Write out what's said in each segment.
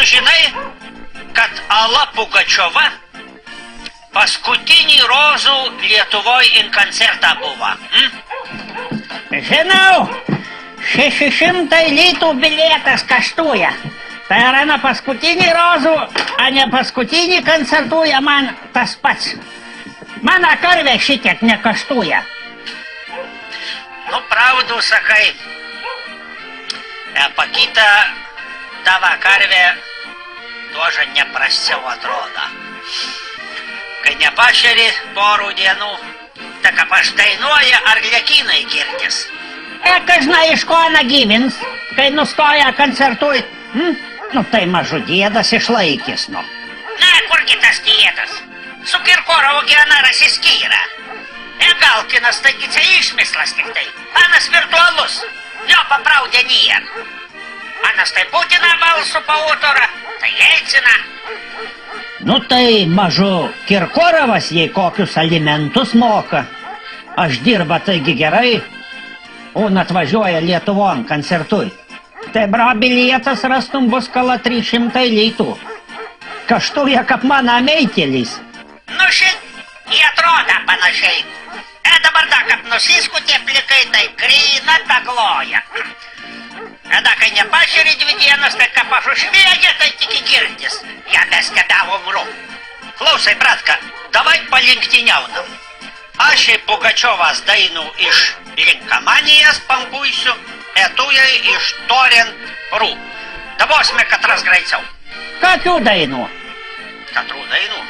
žinai, kad Alla Pugačiova paskutinį rozų Lietuvoje koncertą buvo? Žinau, 600 litų bilietas kaštuoja. Tai yra ne paskutinį rozų, a ne paskutinį koncertuoja man tas pats. Mano karvė šitiek nekaštuoja. Nu, pravdu sakai. Pakita tava karvė тоже neprasčiau atrodo. Kai nepašeri porų dienų, tak apaštainuoja arlekinai girdis. Eka žinai, iš ko ana gyvins, kai nustoja koncertuot. Nu, tai mažu dėdas išlaikys, nu. Na, kurgi tas dėdas? Su Kirkorovu Genaras įskyra. Galkinas taigi čia išmislas tik tai. Anas virtualus. Jo papraudė nėr. Anas tai Putina balsu pautora, tai Jelcina. Nu, tai mažu Kirkorovas jai kokius alimentus moka. Aš dirba taigi gerai, on atvažiuoja Lietuvon koncertui. Tai bra bilietas rastum bus kala 300 litų. Kaštuoja kaip mano meitelis. Nu šit į atrodo panašiai. Dabar da, kaip nusiskutė plikai, tai grina pegloja. Da, kai nepašeri 2 dienas, tai kaip aš užvėgė, tai tik girdis. Ja mes kedavom rūm. Klausai, bratka, davai palinktyniaunam. Aš į Pugačiovas dainų iš Linkamanijas pampuisiu, etujai iš Toren rū. Davosime katras greičiau. Kokių dainų? Katrų dainų?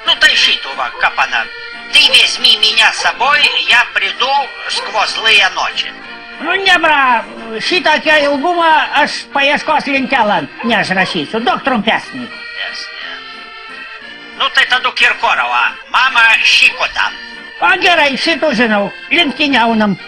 Ну, та щиту вам, капана. Ты возьми меня с собой, я приду сквозь злые ночи. Ну, не, бра, šitokio ilgumo aš paieškos lentelą neišrašysiu, doktorum Pesnik. Ясно. Ну, tai tada Kirkorova, mama šiko tam. O gerai, šitų žinau, lenktyniaunam.